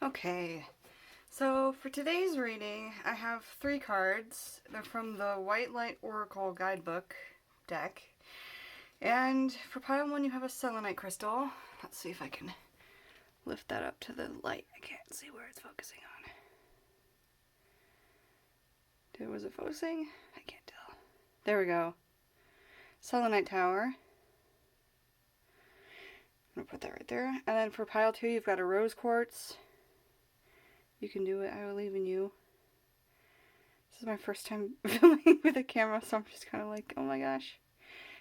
Okay, so for today's reading, I have 3 cards. They're from the White Light Oracle Guidebook deck. And for pile 1, you have a selenite crystal. Let's see if I can lift that up to the light. I can't see where it's focusing on. Was it focusing? I can't tell. There we go. Selenite tower. I'm going to put that right there. And then for pile 2, you've got a rose quartz. You can do it. I believe in you. This is my first time filming with a camera, so I'm just kind of like, oh my gosh.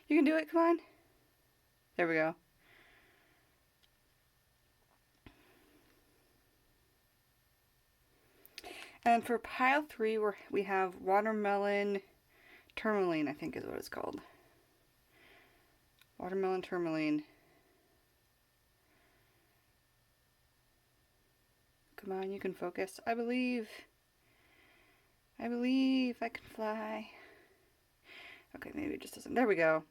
You can do it, come on. There we go. And for pile 3, we have watermelon tourmaline, I think is what it's called. Watermelon tourmaline. Come on, you can focus. I believe I can fly. Okay, maybe it just doesn't. There we go.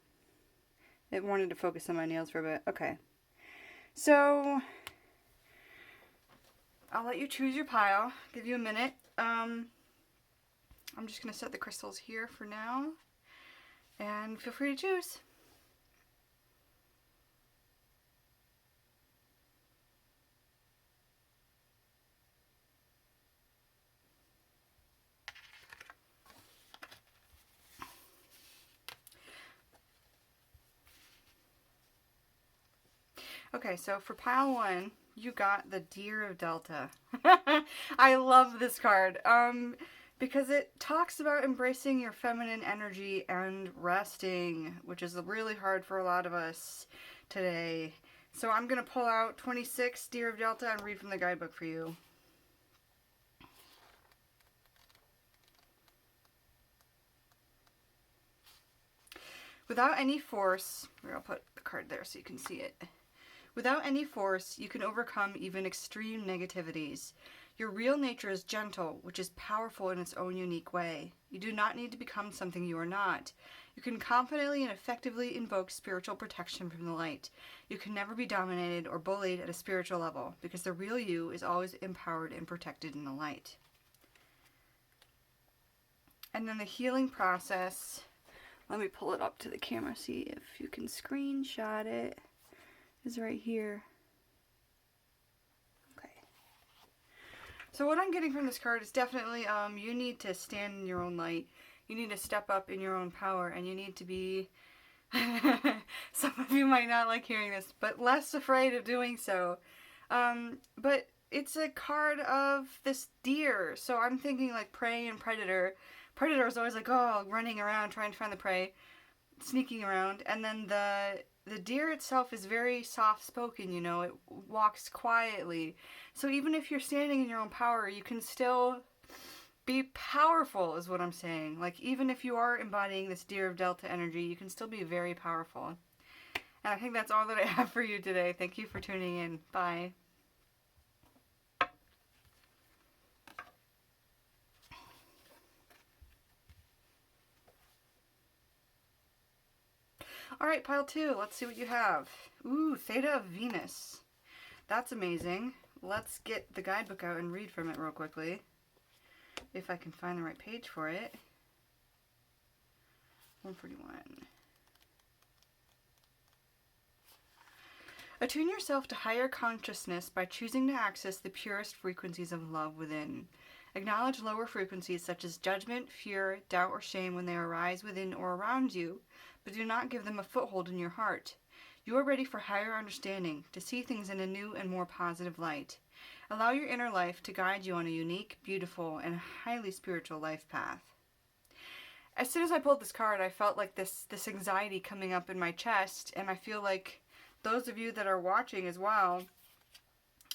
It wanted to focus on my nails for a bit. Okay. So, I'll let you choose your pile. Give you a minute. I'm just going to set the crystals here for now. And feel free to choose. Okay, so for pile 1, you got the Deer of Delta. I love this card because it talks about embracing your feminine energy and resting, which is really hard for a lot of us today. So I'm going to pull out 26 Deer of Delta and read from the guidebook for you. Without any force, I'll put the card there so you can see it. Without any force, you can overcome even extreme negativities. Your real nature is gentle, which is powerful in its own unique way. You do not need to become something you are not. You can confidently and effectively invoke spiritual protection from the light. You can never be dominated or bullied at a spiritual level, because the real you is always empowered and protected in the light. And then the healing process, let me pull it up to the camera, see if you can screenshot it. Is right here. Okay. So what I'm getting from this card is definitely you need to stand in your own light. You need to step up in your own power, and you need to be some of you might not like hearing this, but less afraid of doing so. But it's a card of this deer, so I'm thinking like prey and predator. Predator is always like, oh, running around trying to find the prey, sneaking around, and then the deer itself is very soft-spoken, you know, it walks quietly. So even if you're standing in your own power, you can still be powerful, is what I'm saying. Like, even if you are embodying this Deer of Delta energy, you can still be very powerful. And I think that's all that I have for you today. Thank you for tuning in. Bye. Alright, pile 2. Let's see what you have. Ooh, Theta of Venus. That's amazing. Let's get the guidebook out and read from it real quickly. If I can find the right page for it. 141. Attune yourself to higher consciousness by choosing to access the purest frequencies of love within. Acknowledge lower frequencies such as judgment, fear, doubt, or shame when they arise within or around you, but do not give them a foothold in your heart. You are ready for higher understanding, to see things in a new and more positive light. Allow your inner life to guide you on a unique, beautiful, and highly spiritual life path. As soon as I pulled this card, I felt like this anxiety coming up in my chest, and I feel like those of you that are watching as well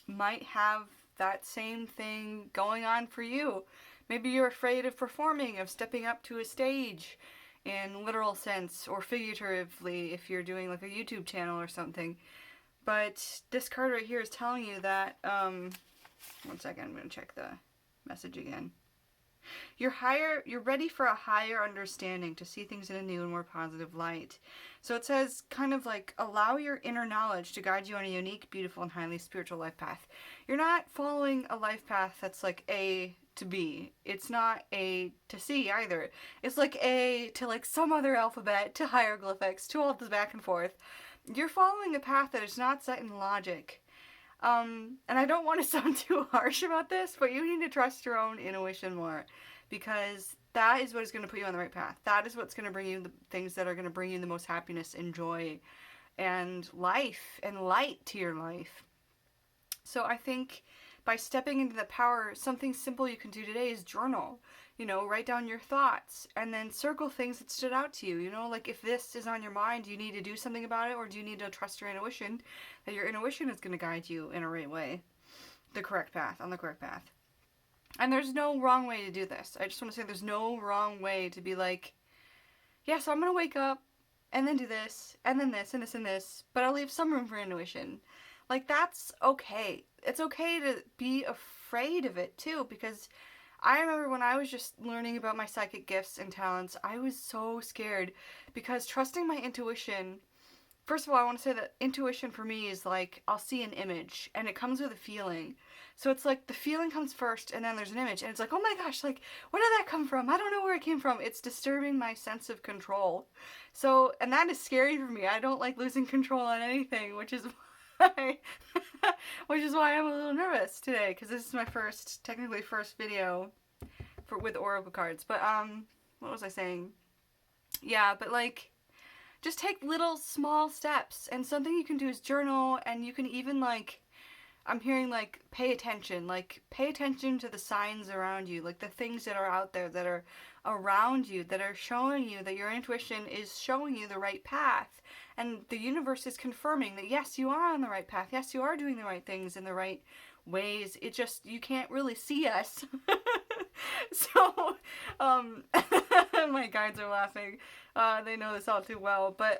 might have that same thing going on for you. Maybe you're afraid of performing, of stepping up to a stage in literal sense, or figuratively if you're doing like a YouTube channel or something. But this card right here is telling you that, one second, I'm going to check the message again. You're ready for a higher understanding, to see things in a new and more positive light. So it says, kind of like, allow your inner knowledge to guide you on a unique, beautiful, and highly spiritual life path. You're not following a life path that's like A to B. It's not A to C either. It's like A to like some other alphabet to hieroglyphics to all this back and forth. You're following a path that is not set in logic. And I don't want to sound too harsh about this, but you need to trust your own intuition more, because that is what is going to put you on the right path. That is what's going to bring you the things that are going to bring you the most happiness and joy and life and light to your life. So I think by stepping into the power, something simple you can do today is journal. Write down your thoughts and then circle things that stood out to you. Like if this is on your mind, do you need to do something about it, or do you need to trust your intuition, that your intuition is going to guide you in a right way, on the correct path. And there's no wrong way to do this. I just want to say there's no wrong way to be like, yeah, so I'm going to wake up and then do this and then this and this and this, but I'll leave some room for intuition. Like, that's okay. It's okay to be afraid of it too, because I remember when I was just learning about my psychic gifts and talents, I was so scared, because trusting my intuition, first of all, I want to say that intuition for me is like, I'll see an image and it comes with a feeling. So it's like the feeling comes first and then there's an image, and it's like, oh my gosh, like, where did that come from? I don't know where it came from. It's disturbing my sense of control. So, and that is scary for me. I don't like losing control on anything, which is why I'm a little nervous today, because this is my technically first video with oracle cards. But what was I saying? Yeah, but like, just take little small steps, and something you can do is journal, and you can even like, I'm hearing like, pay attention to the signs around you, like the things that are out there that are around you that are showing you that your intuition is showing you the right path, and the universe is confirming that yes, you are on the right path, yes, you are doing the right things in the right ways. It just, you can't really see us. So my guides are laughing, they know this all too well, but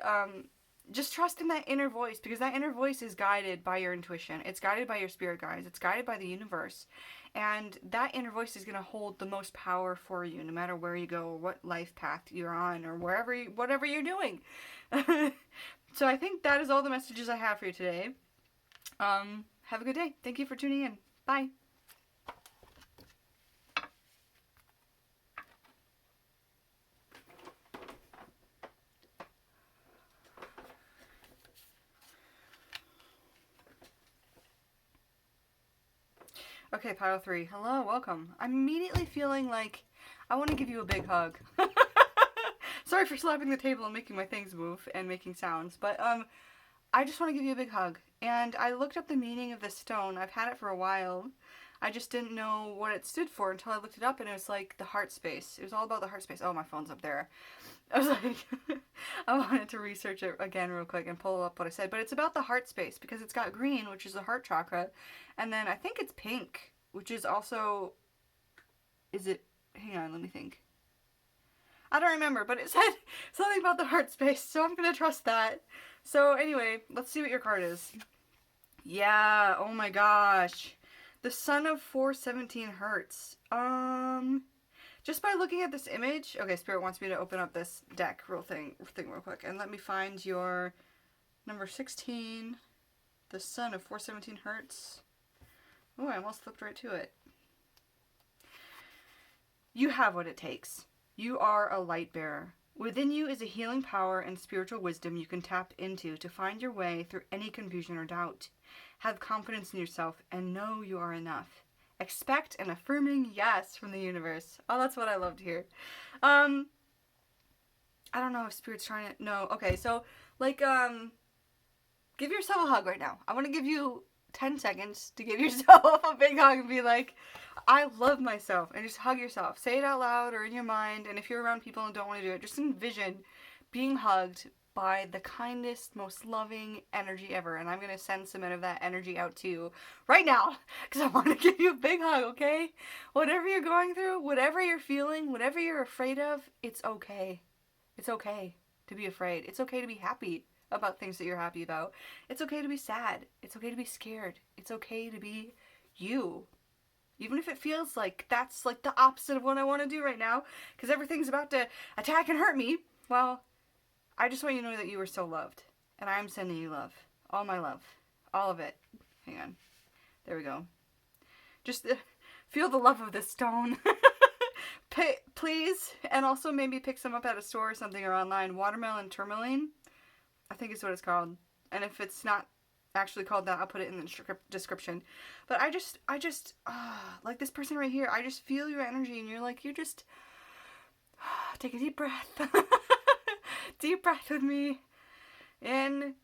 just trust in that inner voice, because that inner voice is guided by your intuition. It's guided by your spirit guides. It's guided by the universe. And that inner voice is going to hold the most power for you, no matter where you go, or what life path you're on, or whatever you're doing. So I think that is all the messages I have for you today. Have a good day. Thank you for tuning in. Bye. Okay, pile 3. Hello, welcome. I'm immediately feeling like I want to give you a big hug. Sorry for slapping the table and making my things move and making sounds, but I just want to give you a big hug. And I looked up the meaning of this stone. I've had it for a while. I just didn't know what it stood for until I looked it up, and it was like the heart space. It was all about the heart space. Oh, my phone's up there. I was like, I wanted to research it again real quick and pull up what I said. But it's about the heart space, because it's got green, which is the heart chakra. And then I think it's pink, which is also, hang on, let me think. I don't remember, but it said something about the heart space, so I'm going to trust that. So anyway, let's see what your card is. Yeah, oh my gosh. The Sun of 417 Hertz. Just by looking at this image, okay, Spirit wants me to open up this deck real quick, and let me find your number 16, the Sun of 417 Hertz. Oh, I almost flipped right to it. You have what it takes. You are a light bearer. Within you is a healing power and spiritual wisdom you can tap into to find your way through any confusion or doubt. Have confidence in yourself and know you are enough. Expect an affirming yes from the universe. Oh, that's what I love to hear. I don't know if Spirit's trying to... No, okay, so, like, give yourself a hug right now. I want to give you 10 seconds to give yourself a big hug and be like, I love myself. And just hug yourself. Say it out loud or in your mind. And if you're around people and don't want to do it, just envision being hugged by the kindest, most loving energy ever. And I'm going to send some of that energy out to you right now, because I want to give you a big hug, okay? Whatever you're going through, whatever you're feeling, whatever you're afraid of, it's okay. It's okay to be afraid. It's okay to be happy about things that you're happy about. It's okay to be sad. It's okay to be scared. It's okay to be you. Even if it feels like that's like the opposite of what I want to do right now, because everything's about to attack and hurt me. Well, I just want you to know that you are so loved. And I'm sending you love. All my love. All of it. Hang on. There we go. Just feel the love of this stone. Please. And also maybe pick some up at a store or something or online. Watermelon tourmaline, I think is what it's called. And if it's not actually called that, I'll put it in the description. But I just like this person right here, I just feel your energy, and you just take a deep breath. Deep breath with me. In,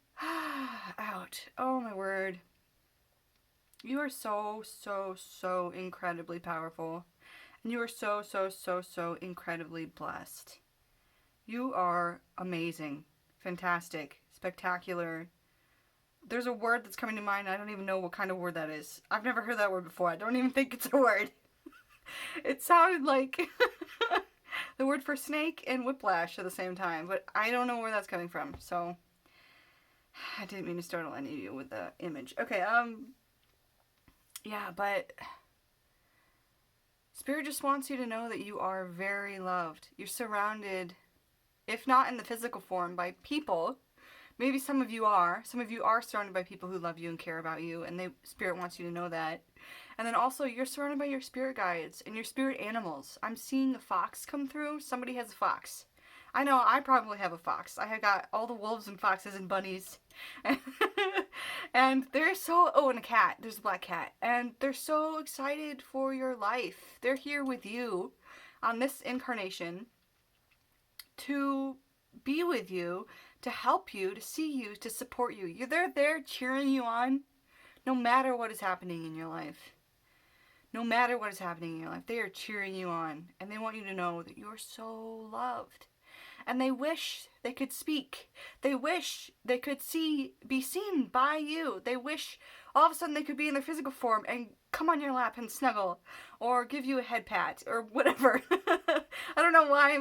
out. Oh my word. You are so, so, so incredibly powerful. And you are so, so, so, so incredibly blessed. You are amazing. Fantastic. Spectacular. There's a word that's coming to mind. I don't even know what kind of word that is. I've never heard that word before. I don't even think it's a word. It sounded like the word for snake and whiplash at the same time. But I don't know where that's coming from. So I didn't mean to startle any of you with the image. Okay, yeah, but Spirit just wants you to know that you are very loved. You're surrounded, if not in the physical form, by people. Maybe some of you are. Some of you are surrounded by people who love you and care about you, and Spirit wants you to know that. And then also, you're surrounded by your spirit guides and your spirit animals. I'm seeing a fox come through. Somebody has a fox. I know, I probably have a fox. I have got all the wolves and foxes and bunnies. And they're so... Oh, and a cat. There's a black cat. And they're so excited for your life. They're here with you on this incarnation to be with you, to help you, to see you, to support you. They're there cheering you on no matter what is happening in your life. No matter what is happening in your life, they are cheering you on. And they want you to know that you're so loved. And they wish they could speak. They wish they could be seen by you. They wish all of a sudden they could be in their physical form and come on your lap and snuggle. Or give you a head pat. Or whatever. I don't know why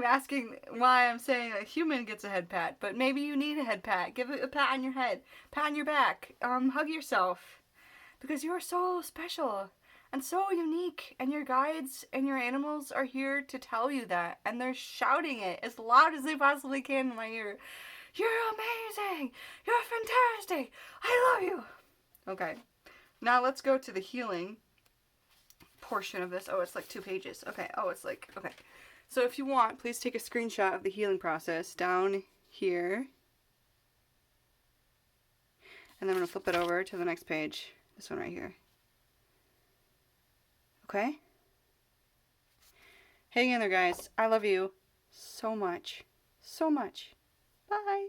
I'm saying a human gets a head pat. But maybe you need a head pat. Give it a pat on your head. Pat on your back. Hug yourself. Because you are so special. And so unique, and your guides and your animals are here to tell you that, and they're shouting it as loud as they possibly can in my ear. You're amazing! You're fantastic! I love you! Okay, now let's go to the healing portion of this. Oh, it's like 2 pages. Okay, okay. So if you want, please take a screenshot of the healing process down here. And then I'm going to flip it over to the next page. This one right here. Okay? Hang in there, guys. I love you so much. So much. Bye.